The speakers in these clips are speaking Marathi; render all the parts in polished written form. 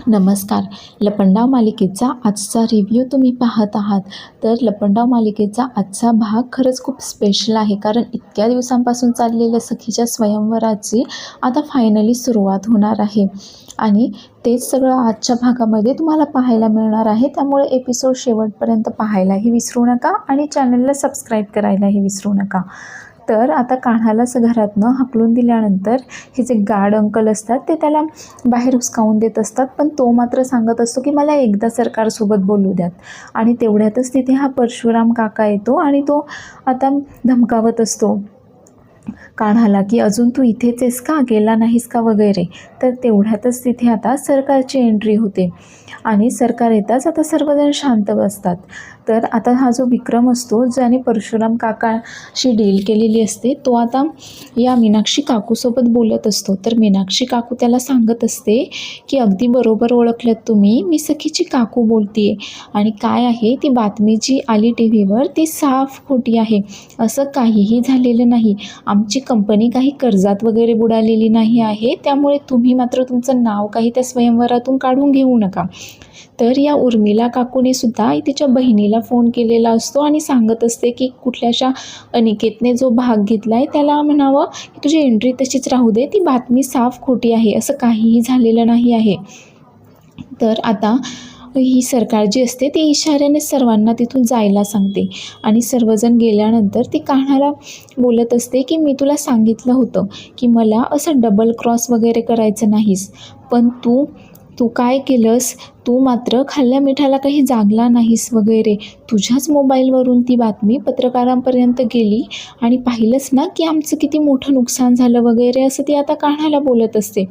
नमस्कार. लपंडाव मालिकेचा आजचा रिव्ह्यू तुम्ही पाहत आहात. तर लपंडाव मालिकेचा आजचा भाग खरंच खूप स्पेशल आहे, कारण इतक्या दिवसांपासून चाललेल्या सखीच्या स्वयंवराची आता फायनली सुरुवात होणार आहे आणि तेच सगळं आजच्या भागामध्ये तुम्हाला पाहायला मिळणार आहे. त्यामुळे एपिसोड शेवटपर्यंत पाहायलाही विसरू नका आणि चॅनलला सबस्क्राईब करायलाही विसरू नका. तर आता कान्हाला घरातनं हाकलून दिल्यानंतर हे जे गार्ड अंकल असतात ते त्याला बाहेर हुसकावून देत असतात, पण तो मात्र सांगत असतो की मला एकदा सरकारसोबत बोलू द्यात. आणि तेवढ्यातच तिथे हा परशुराम काका येतो आणि तो आता धमकावत असतो कान्हाला की अजून तू इथेच आहेस का, गेला नाहीस का वगैरे. तर तेवढ्यातच तिथे आता सरकारची एंट्री होते आणि सरकार येताच आता सर्वजण शांत बसतात. तर आता हा जो विक्रम असतो ज्याने परशुराम काकाशी डील केलेली असते तो आता या मीनाक्षी काकूसोबत बोलत असतो. तर मीनाक्षी काकू त्याला सांगत असते की अगदी बरोबर ओळखलत तुम्ही, मी सखीची काकू बोलते आणि काय आहे ती बातमी जी आली टी व्हीवर ती साफ खोटी आहे, असं काहीही झालेलं नाही. आमची कंपनी काही कर्जात वगैरे बुडालेली नाही आहे, त्यामुळे तुम्ही मात्र तुमचं नाव काही त्या स्वयंवरातून काढून घेऊ नका. तर या उर्मिला काकूने सुद्धा तिच्या बहिणीला फोन केलेला असतो आणि सांगत असते की कुठल्याशा अनिकेतने जो भाग घेतला आहे त्याला म्हणावं की तुझी एंट्री तशीच राहू दे, ती बातमी साफ खोटी आहे, असं काहीही झालेलं नाही आहे. तर आता ही सरकार जी असते ती इशाऱ्याने सर्वांना तिथून जायला सांगते आणि सर्वजण गेल्यानंतर ती कान्हाला बोलत असते की मी तुला सांगितलं होतं की मला असं डबल क्रॉस वगैरे करायचं नाहीस, पण तू काय केलंस, तू मात्र खाल्ल्या मिठाला काही जागला नाहीस वगैरे. तुझ्याच मोबाईलवरून ती बातमी पत्रकारांपर्यंत गेली आणि पाहिलंच ना की आमचं किती मोठं नुकसान झालं वगैरे, असं ती आता कान्हाला बोलत असते.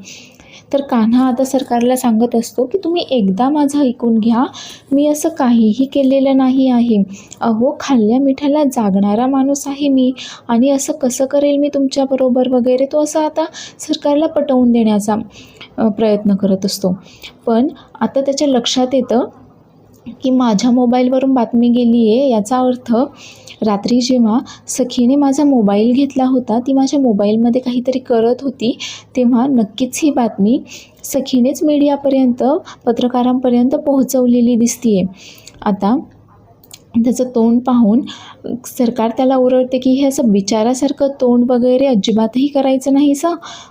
तर कान्हा आता सरकारला सांगत असतो की तुम्ही एकदा माझं ऐकून घ्या, मी असं काहीही केलेलं नाही आहे. अहो खाल्ल्या मिठाला जागणारा माणूस आहे मी आणि असं कसं करेल मी तुमच्याबरोबर वगैरे. तो असं आता सरकारला पटवून देण्याचा प्रयत्न करत असतो. पण आता त्याच्या लक्षात येतं की माझ्या मोबाईलवरून बातमी गेली आहे, याचा अर्थ रात्री जेव्हा सखीने माझा मोबाईल घेतला होता, ती माझ्या मोबाईलमध्ये काहीतरी करत होती, तेव्हा नक्कीच ही बातमी सखीनेच मीडियापर्यंत पत्रकारांपर्यंत पोहोचवलेली दिसते आहे. आता त्याचं तोंड पाहून सरकार त्याला ओरडते की हे असं बिचारासारखं तोंड वगैरे अजिबातही करायचं नाहीस.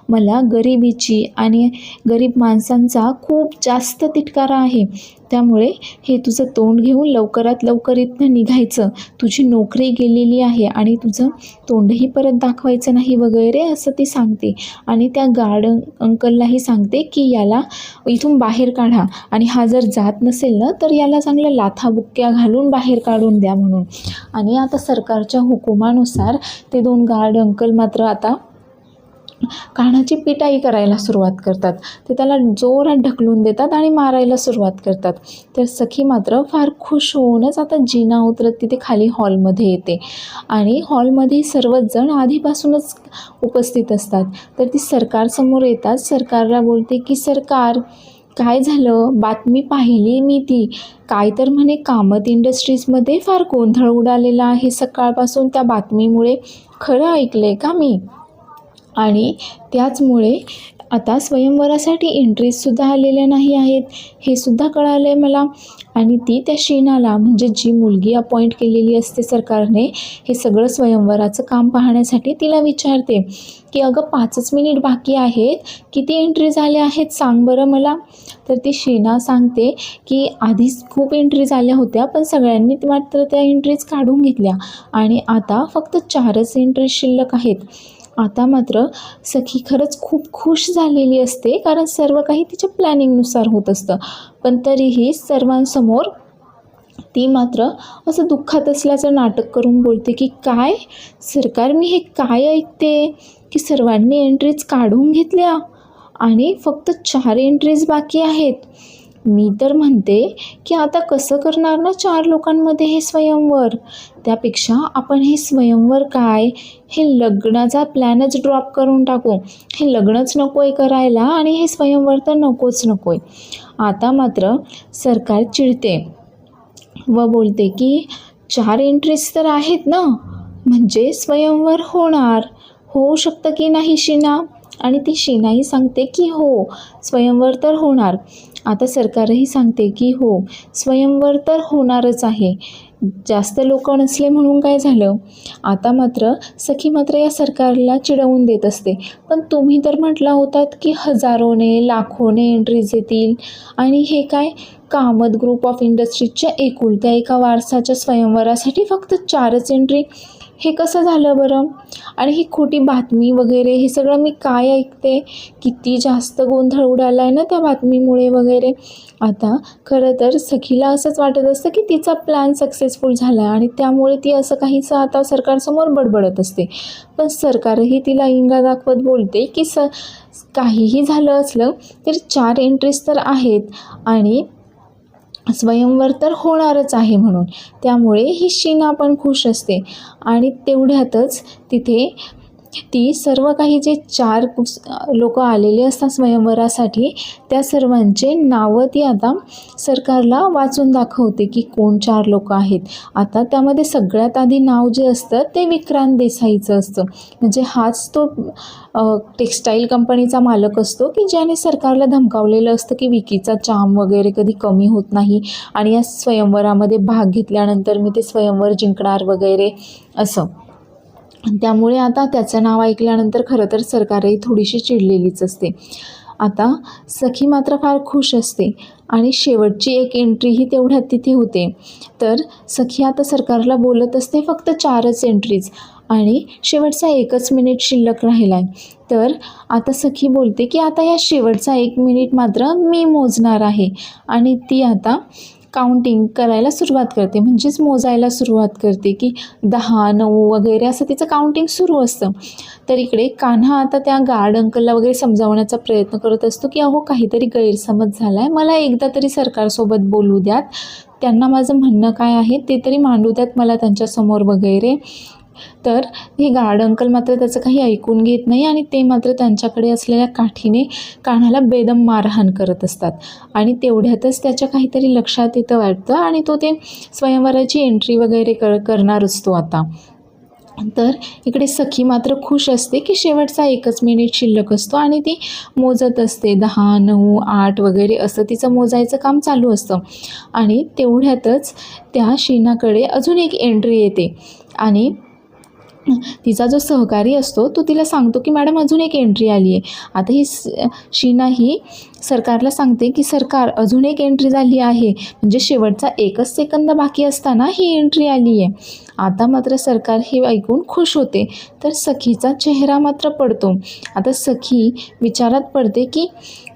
मला गरिबीची आणि गरीब माणसांचा खूप जास्त तिटकारा आहे, त्यामुळे हे तुझं तोंड घेऊन लवकरात लवकर इथनं निघायचं. तुझी नोकरी गेलेली आहे आणि तुझं तोंडही परत दाखवायचं नाही वगैरे, असं ती सांगते. आणि त्या गार्ड अंकललाही सांगते की याला इथून बाहेर काढा आणि हा जर जात नसेल ना तर याला चांगल्या लाथाबुक्क्या घालून बाहेर काढून द्या म्हणून. आणि आता सरकारच्या हुकुमानुसार ते दोन गार्ड अंकल मात्र आता कान्हाची पिटाई करायला सुरुवात करतात. ते त्याला जोरात ढकलून देतात आणि मारायला सुरुवात करतात. तर सखी मात्र फार खुश होऊनच आता जिना उतरत तिथे खाली हॉलमध्ये येते आणि हॉलमध्ये सर्वच जण आधीपासूनच उपस्थित असतात. तर ती सरकारसमोर येतात. सरकारला बोलते की सरकार काय झालं, बातमी पाहिली मी ती, काय तर म्हणे कामत इंडस्ट्रीजमध्ये फार गोंधळ उडालेला आहे सकाळपासून त्या बातमीमुळे. खरं ऐकलंय का मी? आणि त्याचमुळे आता स्वयंवरासाठी एंट्रीजसुद्धा आलेल्या नाही आहेत, हे सुद्धा कळालं आहे मला. आणि ती त्या शीनाला, म्हणजे जी मुलगी अपॉइंट केलेली असते सरकारने हे सगळं स्वयंवराचं काम पाहण्यासाठी, तिला विचारते की अगं 5च मिनिट बाकी आहेत, किती एंट्रीज आल्या आहेत सांग बरं मला. तर ती शीना सांगते की आधीच खूप एंट्रीज आल्या होत्या, पण सगळ्यांनी मात्र त्या एंट्रीज काढून घेतल्या आणि आता फक्त 4च एंट्रीज शिल्लक आहेत. आता मात्र सखी खरंच खूप खुश झालेली असते, कारण सर्व काही तिच्या प्लॅनिंगनुसार होत असतं. पण तरीही सर्वांसमोर ती मात्र असं दुःखात असल्याचं नाटक करून बोलते की काय सरकार, मी हे काय ऐकते की सर्वांनी एंट्रीज काढून घेतल्या आणि फक्त 4 एंट्रीज बाकी आहेत. मी तर म्हणते की आता कसं करणार ना 4 लोकांमध्ये हे स्वयंवर. त्यापेक्षा आपण हे स्वयंवर काय, हे लग्नाचा प्लॅनच ड्रॉप करून टाकू. हे लग्नच नको आहे करायला आणि हे स्वयंवर तर नकोच नको आहे. आता मात्र सरकार चिडते व बोलते की 4 एंट्रीज तर आहेत ना, म्हणजे स्वयंवर होऊ शकतं की नाही शीना. आणि ती शीनाही सांगते की हो, स्वयंवर तर होणार. आता सरकारही सांगते की हो, स्वयंवर तर होणारच आहे. जास्त लोक नसले म्हणून काय झालं. आता मात्र सखी मात्र या सरकारला चिडवून देत असते, पण तुम्ही तर म्हटला होतात की हजारोने लाखोने एंट्रीज येतील आणि हे काय, कामत ग्रुप ऑफ इंडस्ट्रीजच्या एकुलत्या एका वारसाच्या स्वयंवरासाठी फक्त 4च एंट्री. हे कसं झालं बरं. आणि ही खोटी बातमी वगैरे हे सगळं मी काय ऐकते, किती जास्त गोंधळ उडाला आहे ना त्या बातमीमुळे वगैरे. आता खरं तर सखीला असंच वाटत असतं की तिचा प्लॅन सक्सेसफुल झाला आहे आणि त्यामुळे ती असं काहीसं आता सरकारसमोर बडबडत असते. पण सरकारही तिला इंगा दाखवत बोलते की काहीही झालं असलं तर 4 एंट्रीज तर आहेत आणि स्वयंवर तर होणारच आहे म्हणून. त्यामुळे ही शीना पण खुश असते आणि तेवढ्यातच तिथे ती सर्व काही जे 4 लोक आलेले असतात स्वयंवरासाठी त्या सर्वांचे नावं ती आता सरकारला वाचून दाखवते की कोण 4 लोक आहेत. आता त्यामध्ये सगळ्यात आधी नाव जे असतं ते विक्रांत देसाईचं असतं. म्हणजे हाच तो टेक्स्टाईल कंपनीचा मालक असतो की ज्याने सरकारला धमकावलेलं असतं की विकीचा चाम वगैरे कधी कमी होत नाही आणि या स्वयंवरामध्ये भाग घेतल्यानंतर मी ते स्वयंवर जिंकणार वगैरे असं. त्यामुळे आता त्याचं नाव ऐकल्यानंतर खरं तर सरकारही थोडीशी चिडलेलीच असते. आता सखी मात्र फार खुश असते आणि शेवटची एक एंट्रीही तेवढ्यात तिथे होते. तर सखी आता सरकारला बोलत असते फक्त 4च एंट्रीज आणि शेवटचा 1च मिनिट शिल्लक राहिला आहे. तर आता सखी बोलते की आता या शेवटचा 1 मिनिट मात्र मी मोजणार आहे आणि ती आता काउंटिंग करायला सुरुवात करते, म्हणजेच मोजायला सुरुवात करते की 10, 9 वगैरे असं तिचं काउंटिंग सुरू असतं. तर इकडे कान्हा आता त्या गार्ड अंकलला वगैरे समजावण्याचा प्रयत्न करत असतो की अहो काहीतरी गैरसमज झाला आहे, मला एकदा तरी सरकारसोबत बोलू द्यात, त्यांना माझं म्हणणं काय आहे ते तरी मांडू द्यात मला त्यांच्यासमोर वगैरे. तर हे गार्ड अंकल मात्र त्याचं काही ऐकून घेत नाही आणि ते मात्र त्यांच्याकडे असलेल्या काठीने कान्हाला बेदम मारहाण करत असतात आणि तेवढ्यातच त्याच्या काहीतरी लक्षात येतं वाटतं आणि तो ते स्वयंवराची एंट्री वगैरे करणार असतो आता. तर इकडे सखी मात्र खुश असते की शेवटचा 1च मिनिट शिल्लक असतो आणि ती मोजत असते 10, 9, 8 वगैरे असं तिचं मोजायचं काम चालू असतं. आणि तेवढ्यातच त्या शीनाकडे अजून एक एंट्री येते आणि तिचा जो सहकारी असतो तो तिला सांगतो की मॅडम अजून एक एंट्री आली आहे. आता ही शीना ही सरकारला सांगते की सरकार अजून एक एंट्री झाली आहे, म्हणजे शेवटचा 1च सेकंद बाकी असताना ही एंट्री आली आहे. आता मात्र सरकार हे ऐकून खुश होते. तर सखीचा चेहरा मात्र पडतो. आता सखी विचारात पडते की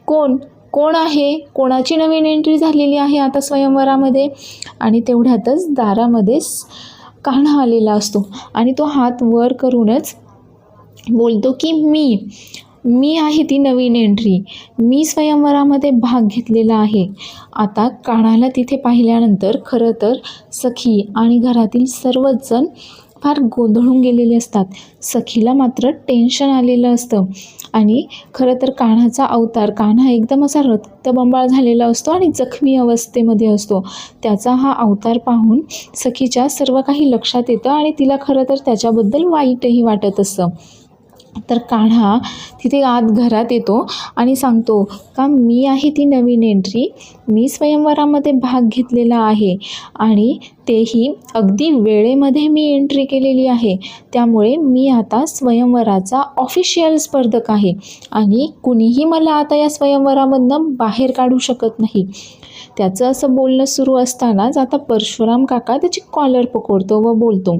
कोण आहे, कोणाची नवीन एंट्री झालेली आहे आता स्वयंवरामध्ये. आणि तेवढ्यातच दारामध्ये कान्हा आलेला असतो आणि तो हात वर करूनच बोलतो की मी आहे ती नवीन एंट्री, मी स्वयंवरामध्ये भाग घेतलेला आहे. आता कान्हाला तिथे पाहिल्यानंतर खरं तर सखी आणि घरातील सर्वच जण फार गोंधळून गेलेले असतात. सखीला मात्र टेन्शन आलेलं असतं आणि खरं तर कान्हाचा अवतार, कान्हा एकदम असा रक्तबंबाळ झालेला असतो आणि जखमी अवस्थेमध्ये असतो. त्याचा हा अवतार पाहून सखीच्या सर्व काही लक्षात येतं आणि तिला खरं तर त्याच्याबद्दल वाईटही वाटत असतं. तर कान्हा तिथे आत घरात येतो आणि सांगतो का मी आहे ती नवीन एंट्री, मी स्वयंवरामध्ये भाग घेतलेला आहे आणि तेही अगदी वेळेमध्ये मी एंट्री केलेली आहे. त्यामुळे मी आता स्वयंवराचा ऑफिशियल स्पर्धक आहे आणि कुणीही मला आता या स्वयंवरामधनं बाहेर काढू शकत नाही. त्याचं असं बोलणं सुरू असतानाच आता परशुराम काका त्याची कॉलर पकडतो व बोलतो,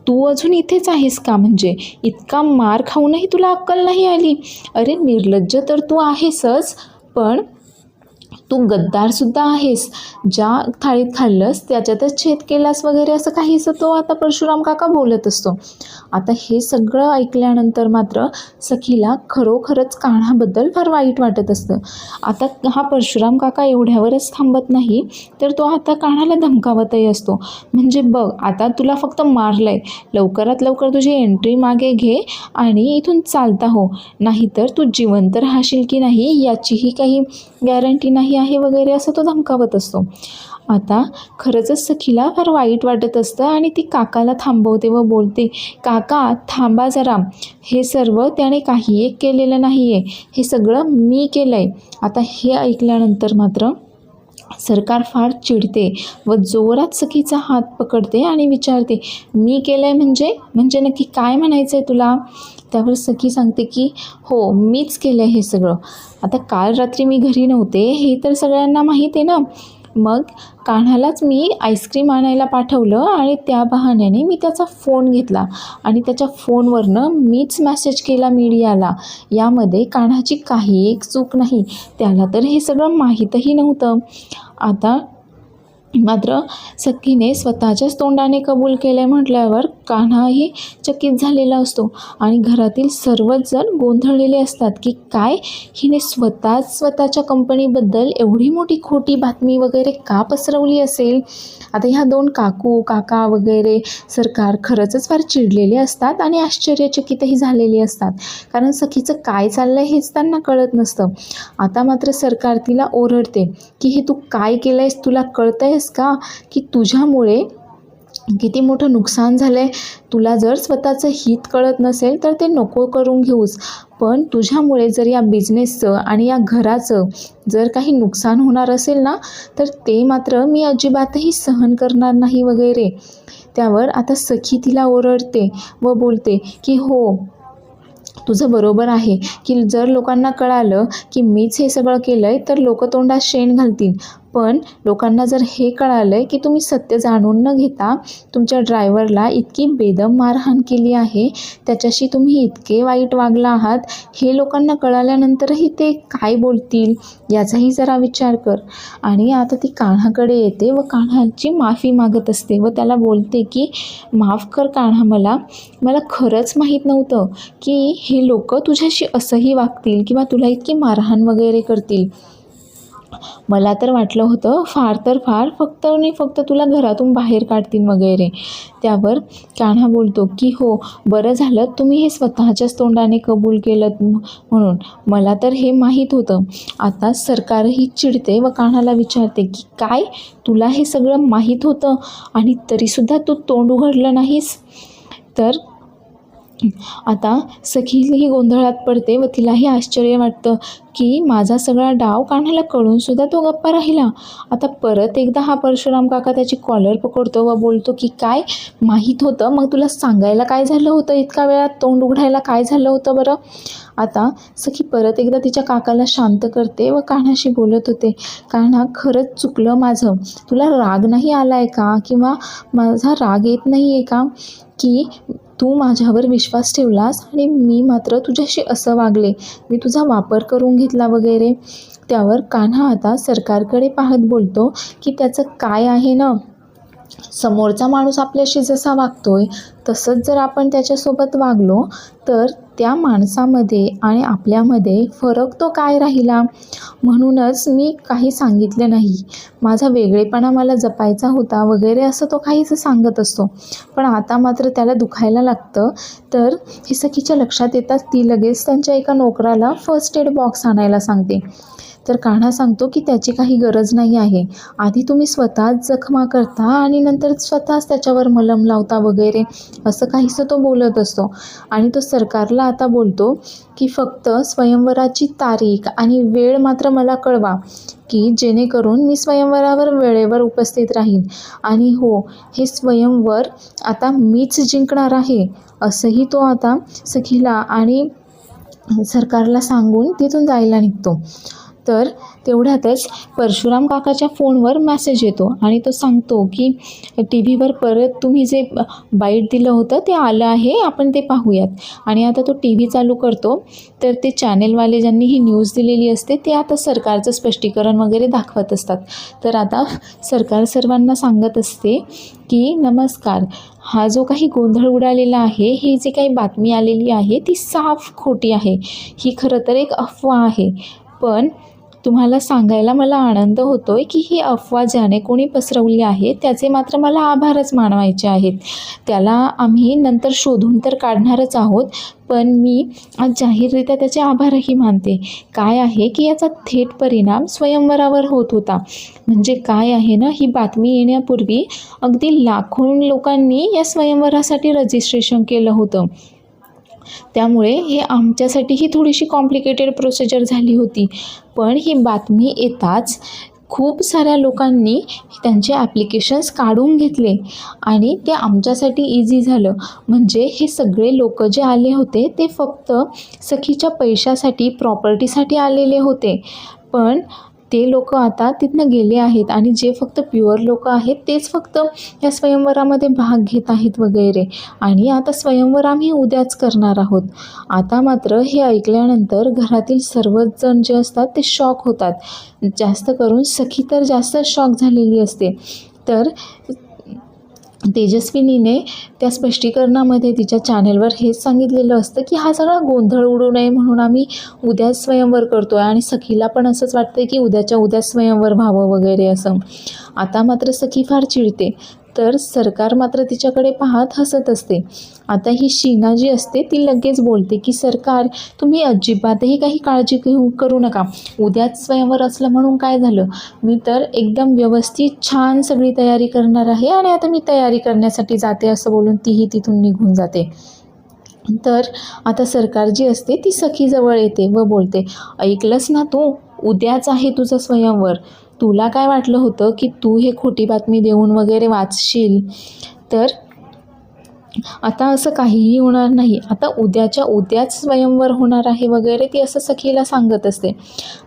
तू अजून इथेच आहेस का, म्हणजे इतका मार खाऊनही तुला अक्कल नाही आली. अरे निर्लज्ज तर तू आहेसच, पण तू गद्दारसुद्धा आहेस. ज्या थाळीत खाल्लंस त्याच्यातच छेद केलास वगैरे असं काहीसं तो आता परशुराम काका बोलत असतो. आता हे सगळं ऐकल्यानंतर मात्र सखीला खरोखरच कान्हाबद्दल फार वाईट वाटत असतं. आता हा परशुराम काका एवढ्यावरच थांबत नाही, तर तो आता कान्हाला धमकावतही असतो. म्हणजे बघ आता तुला फक्त मारलं आहे, लवकरात लवकर तुझी एंट्री मागे घे आणि इथून चालता हो, नाहीतर तू जिवंत राहशील की नाही याचीही काही गॅरंटी नाही आहे वगैरे असं तो धमकावत असतो. आता खरंच सखीला फार वाईट वाटत असतं आणि ती काकाला थांबवते व बोलते, काका थांबा जरा, हे सर्व त्याने काही एक केलेलं नाही आहे, हे सगळं मी केलं आहे. आता हे ऐकल्यानंतर मात्र सरकार फार चिडते व जोरात सखीचा हात पकडते आणि विचारते, मी केलं आहे म्हणजे नक्की काय म्हणायचं आहे तुला? त्यावर सखी सांगते की हो, मीच केलं आहे हे सगळं. आता काल रात्री मी घरी नव्हते हे तर सगळ्यांना माहीत आहे ना. मग कान्हालाच मी आईस्क्रीम आणायला पाठवलं आणि त्या बहाण्याने मी त्याचा फोन घेतला आणि त्याच्या फोनवरनं मीच मेसेज केला मीडियाला. यामध्ये कान्हाची काही एक चूक नाही. त्याला तर हे सगळं माहीतही नव्हतं. आता मात्र सखीने स्वतःच्याच तोंडाने कबूल केले म्हटल्यावर कान्हाही चकित झालेला असतो आणि घरातील सर्वच जण गोंधळलेले असतात की काय, हिने स्वतःच्या कंपनीबद्दल एवढी मोठी खोटी बातमी वगैरे का पसरवली असेल. आता ह्या दोन काका वगैरे सरकार खरंच फार चिडलेले असतात आणि आश्चर्यचकितही झालेली असतात, कारण सखीचं काय चाललं आहे हेच त्यांना कळत नसतं. आता मात्र सरकार तिला ओरडते की हे तू काय केलं आहेस, तुला कळतं आहेस का की तुझ्यामुळे किती मोठं नुकसान झालं आहे. तुला जर स्वतःचं हित कळत नसेल तर ते नको करून घेऊस, पण तुझ्यामुळे जर या बिझनेसचं आणि या घराचं जर काही नुकसान होणार असेल ना, तर ते मात्र मी अजिबातही सहन करणार नाही वगैरे. त्यावर आता सखी तिला ओरडते व बोलते की हो, तुझं बरोबर आहे की जर लोकांना कळालं की मीच हे सगळं केलं आहे तर लोक तोंडात शेण घालतील, पण लोकांना जर हे कळालं आहे की तुम्ही सत्य जाणून न घेता तुमच्या ड्रायव्हरला इतकी बेदम मारहाण केली आहे, त्याच्याशी तुम्ही इतके वाईट वागला आहात, हे लोकांना कळाल्यानंतरही ते काय बोलतील याचाही जरा विचार कर. आणि आता ती कान्हाकडे येते व कान्हाची माफी मागत असते व त्याला बोलते की माफ कर कान्हा, मला खरंच माहीत नव्हतं की हे लोक तुझ्याशी असंही वागतील किंवा तुला इतकी मारहाण वगैरे करतील. मला तर वाटलं होतं फार तर फार फक्त तुला घरातून बाहेर काढतील वगैरे. त्यावर कान्हा बोलतो की हो, बरं झालं तुम्ही हे स्वतःच्याच तोंडाने कबूल केलं म्हणून, मला तर हे माहीत होतं. आता सरकारही चिडते व कान्हाला विचारते की काय, तुला हे सगळं माहीत होतं आणि तरीसुद्धा तू तोंड उघडलं नाहीस. तर आता सखीही गोंधळात पडते व तिलाही आश्चर्य वाटतं की माझा सगळा डाव कान्हाला कळूनसुद्धा तो गप्पा राहिला. आता परत एकदा हा परशुराम काका त्याची कॉलर पकडतो व बोलतो की काय माहीत होतं, मग तुला सांगायला काय झालं होतं, इतका वेळात तोंड उघडायला काय झालं होतं बरं. आता सखी परत एकदा तिच्या काकाला शांत करते व कान्हाशी बोलत होते, कान्हा खरंच चुकलं माझं, तुला राग नाही आला आहे का, किंवा माझा राग येत नाही आहे का की तू माझ्यावर विश्वास ठेवलास आणि मी मात्र तुझ्याशी असं वागले, मी तुझा वापर करून घेतला वगैरे. त्यावर कान्हा आता सरकारकडे पाहत बोलतो की त्याचं काय आहे ना, समोरचा माणूस आपल्याशी जसा वागतोय तसंच जर आपण त्याच्यासोबत वागलो तर त्या माणसामध्ये आणि आपल्यामध्ये फरक तो काय राहिला. म्हणूनच मी काही सांगितलं नाही, माझा वेगळेपणा मला जपायचा होता वगैरे असं तो काहीच सांगत असतो. पण आता मात्र त्याला दुखायला लागतं. तर हे सखीच्या लक्षात येतात ती लगेच त्यांच्या एका नोकराला फर्स्ट एड बॉक्स आणायला सांगते. तर कान्हा सांगतो की त्याची काही गरज नाही आहे, आधी तुम्ही स्वतःच जखमा करता आणि नंतर स्वतःच त्याच्यावर मलम लावता वगैरे असं काहीसं तो बोलत असतो. आणि तो सरकारला आता बोलतो की फक्त स्वयंवराची तारीख आणि वेळ मात्र मला कळवा की जेणेकरून मी स्वयंवरावर वेळेवर उपस्थित राहीन. आणि हो, हे स्वयंवर आता मीच जिंकणार आहे असंही तो आता सखीला आणि सरकारला सांगून तिथून जायला निघतो. तर तेवढ्यातच परशुराम काकाच्या फोनवर मेसेज येतो आणि तो सांगतो की टी व्हीवर परत तुम्ही जे बाईट दिलं होतं ते आलं आहे, आपण ते पाहूयात. आणि आता तो टी व्ही चालू करतो तर ते चॅनेलवाले ज्यांनी ही न्यूज दिलेली असते ते आता सरकारचं स्पष्टीकरण वगैरे दाखवत असतात. तर आता सरकार सर्वांना सांगत असते की नमस्कार, हा जो काही गोंधळ उडालेला आहे, ही जी काही बातमी आलेली आहे ती साफ खोटी आहे, ही खरं तर एक अफवा आहे, पण तुम्हाला सांगायला मला आनंद होतोय की ही अफवा ज्याने कोणी पसरवली आहे त्याचे मात्र मला आभारच मानवायचे आहेत. त्याला आम्ही नंतर शोधून तर काढणारच आहोत, पण मी आज जाहीररित्या त्याचे आभारही मानते. काय आहे की याचा थेट परिणाम स्वयंवरावर होत होता. म्हणजे काय आहे ना, ही बातमी येण्यापूर्वी अगदी लाखो लोकांनी या स्वयंवरासाठी रजिस्ट्रेशन केलं होतं. त्यामुळे हे आमच्यासाठी ही थोडीशी कॉम्प्लिकेटेड प्रोसिजर झाली होती. पण ही बातमी येताच खूप साऱ्या लोकांनी त्यांचे ॲप्लिकेशन्स काढून घेतले आणि ते आमच्यासाठी इझी झालं. म्हणजे हे सगळे लोक जे आले होते ते फक्त सखीच्या पैशासाठी, प्रॉपर्टीसाठी आलेले होते. पण ते लोक आता तिथनं गेले आहेत आणि जे फक्त प्युअर लोक आहेत तेच फक्त या स्वयंवरामध्ये भाग घेत आहेत वगैरे. आणि आता स्वयंवर आम्ही उद्याच करणार आहोत. आता मात्र हे ऐकल्यानंतर घरातील सर्वच जण जे असतात ते शॉक होतात. जास्त करून सखी तर जास्त शॉक झालेली असते. तर तेजस्विनीने त्या स्पष्टीकरणामध्ये तिच्या चॅनेलवर हेच सांगितलेलं असतं की हा सगळा गोंधळ उडू नये म्हणून आम्ही उद्याच स्वयंवर करतो आहे आणि सखीला पण असंच वाटतं की उद्याच्या उद्याच स्वयंवर व्हावं वगैरे असं. आता मात्र सखी फार चिडते, तर सरकार मात्र तिच्याकडे पाहत हसत असते. आता ही शीना जी असते ती लगेच बोलते की सरकार, तुम्ही अजिबातही काही काळजी करू नका. उद्याच स्वयंवर असलं म्हणून काय झालं, मी तर एकदम व्यवस्थित छान सगळी तयारी करणार आहे आणि आता मी तयारी करण्यासाठी जाते असं बोलून तीही तिथून निघून जाते. तर आता सरकार जी असते ती सखीजवळ येते व बोलते, ऐकलंस ना तू, उद्याच आहे तुझं स्वयंवर. तुला काय वाटलं होतं की तू हे खोटी बातमी देऊन वगैरे वाचशील, तर आता असं काहीही होणार नाही. आता उद्याच्या उद्याच स्वयंवर होणार आहे वगैरे ती असं सखीला सांगत असते.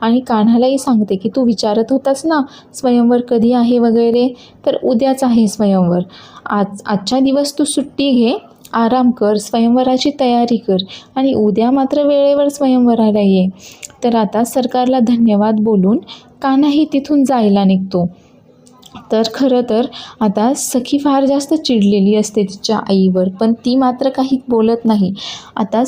आणि कान्हालाही सांगते की तू विचारत होतास ना स्वयंवर कधी आहे वगैरे, तर उद्याच आहे स्वयंवर. आजच्या दिवस तू सुट्टी घे, आराम कर, स्वयंवराची तयारी कर आणि उद्या मात्र वेळेवर स्वयंवराला ये. तर आता सरकारला धन्यवाद बोलून कान्हाही तिथून जायला निघतो. तर खरं तर आता सखी फार जास्त चिडलेली असते तिच्या आईवर, पण ती मात्र काहीच बोलत नाही. आता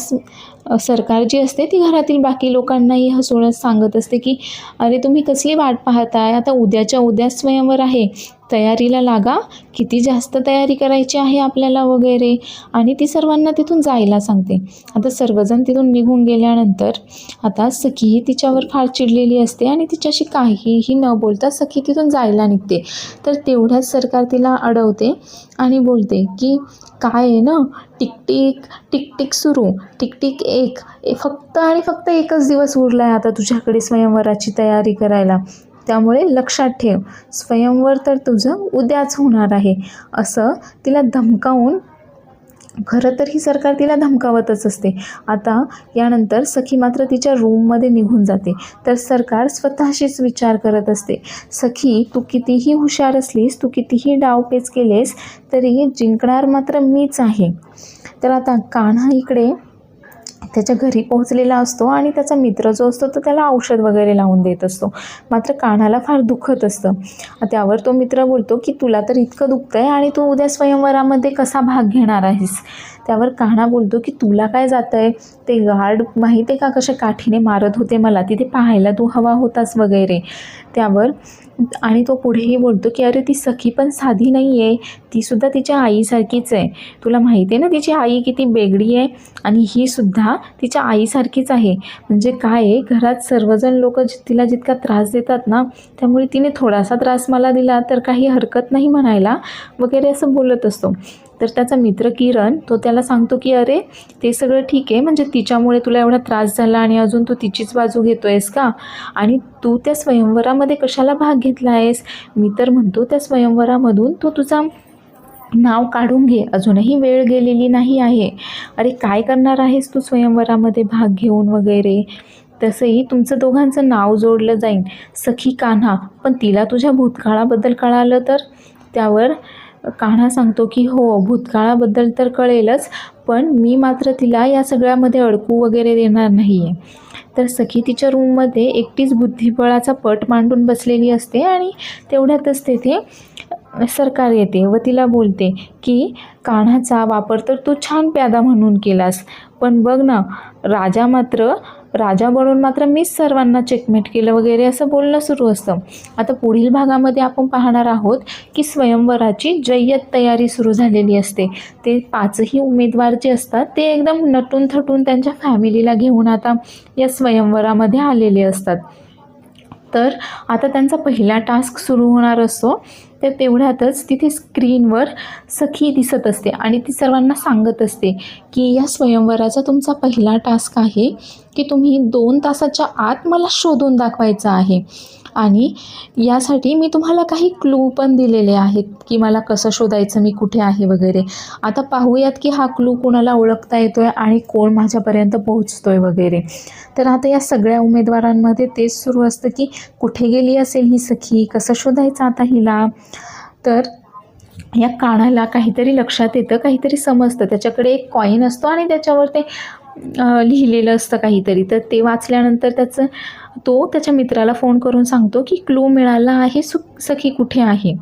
सरकार जी असते ती घरातील बाकी लोकांनाही हसूनच सांगत असते की अरे तुम्ही कसली वाट पाहताय, आता उद्याच्या उद्या स्वयंवर आहे, तयारीला लागा, किती जास्त तयारी करायची आहे आपल्याला वगैरे. आणि ती सर्वांना तिथून जायला सांगते. आता सर्वजण तिथून निघून गेल्यानंतर आता सखीही तिच्यावर फार चिडलेली असते आणि तिच्याशी काहीही न बोलता सखी तिथून जायला निघते. तर तेवढ्याच सरकार तिला अडवते आणि बोलते की काय आहे ना, टिकटिक टिकटिक सुरू, टिकटिक एक, फक्त आणि फक्त एकच दिवस उरला आहे आता तुझ्याकडे स्वयंवराची तयारी करायला. त्यामुळे लक्षात ठेव, स्वयंवर तर तुझं उद्याच होणार आहे असं तिला धमकावून, खरं तर ही सरकार तिला धमकावतच असते. आता यानंतर सखी मात्र तिच्या रूममध्ये निघून जाते. तर सरकार स्वतःशीच विचार करत असते, सखी तू कितीही हुशार असलीस, तू कितीही डावपेच केलेस तरी जिंकणार मात्र मीच आहे. तर आता कान्हा इकडे त्याच्या घरी पोहोचलेला असतो आणि त्याचा मित्र जो असतो तो त्याला औषध वगैरे लावून देत असतो. मात्र कान्हाला फार दुखत असतं. त्यावर तो मित्र बोलतो की तुला तर इतकं दुखतं आहे आणि तू उद्या स्वयंवरामध्ये कसा भाग घेणार आहेस. त्यावर कान्हा बोलतो की तुला काय जातं आहे, ते गार्ड माहिती आहे का कशा काठीने मारत होते मला, तिथे पाहायला तू हवा होतास वगैरे. त्यावर आणि तो पुढेही बोलतो की अरे ती सखी पण साधी नाही आहे, तीसुद्धा तिच्या आईसारखीच आहे. तुला माहिती आहे ना तिची आई किती बेगडी आहे आणि ही सुद्धा तिच्या आईसारखीच आहे. म्हणजे काय आहे, घरात सर्वजण लोक तिला जितका त्रास देतात ना, त्यामुळे तिने थोडासा त्रास मला दिला तर काही हरकत नाही म्हणायला वगैरे असं बोलत असतो. तर त्याचा मित्र किरण तो त्याला सांगतो की अरे ते सगळं ठीक आहे, म्हणजे तिच्यामुळे तुला एवढा त्रास झाला आणि अजून तू तिचीच बाजू घेतो आहेस का, आणि तू त्या स्वयंवरामध्ये कशाला भाग घेतला आहेस. मी तर म्हणतो त्या स्वयंवरामधून तू तुझा नाव काढून घे, अजूनही वेळ गेलेली नाही आहे. अरे काय करणार आहेस तू स्वयंवरामध्ये भाग घेऊन वगैरे, तसंही तुमचं दोघांचं नाव जोडलं जाईल. सखी कान्हा, पण तिला तुझ्या भूतकाळाबद्दल कळालं तर. त्यावर कान्हा सांगतो की हो, भूतकाळाबद्दल तर कळेलच, पण मी मात्र तिला या सगळ्यामध्ये अडकू वगैरे देणार नाही आहे. तर सखी तिच्या रूममध्ये एकटीच बुद्धिबळाचा पट मांडून बसलेली असते आणि तेवढ्यातच तेथे सरकार येते व तिला बोलते की कान्हाचा वापर तर तू छान प्यादा म्हणून केलास, पण बघ ना राजा मात्र राजा बनून मात्र मीच सर्वांना चेकमेट केलं वगैरे असं बोलणं सुरू असतं. आता पुढील भागामध्ये आपण पाहणार आहोत की स्वयंवराची जय्यत तयारी सुरू झालेली असते. ते 5ही उमेदवार जे असतात ते एकदम नटून थटून त्यांच्या फॅमिलीला घेऊन आता या स्वयंवरामध्ये आलेले असतात. तर आता त्यांचा पहिला टास्क सुरू होणार असतो. तर तेवढ्यातच तिथे स्क्रीनवर सखी दिसत असते आणि ती सर्वांना सांगत असते की या स्वयंवराचा तुमचा पहिला टास्क आहे की तुम्ही 2 तासाच्या आत मला शोधून दाखवायचं आहे आणि यासाठी मी तुम्हाला काही क्लू पण दिलेले आहेत की मला कसं शोधायचं, मी कुठे आहे वगैरे. आता पाहूयात की हा क्लू कोणाला ओळखता येतोय आणि कोण माझ्यापर्यंत पोहोचतोय वगैरे. तर आता या सगळ्या उमेदवारांमध्ये तेच सुरू असतं की कुठे गेली असेल ही सखी, कसं शोधायचं आता हिला. तर या कानाला काहीतरी लक्षात येतं, काहीतरी समजतं. त्याच्याकडे एक कॉईन असतो आणि त्याच्यावर ते लिहिलेलं असतं काहीतरी. तर ते वाचल्यानंतर तो त्याच्या मित्राला फोन करून सांगतो की क्लू मिळाला आहे, सखी कुठे आहे.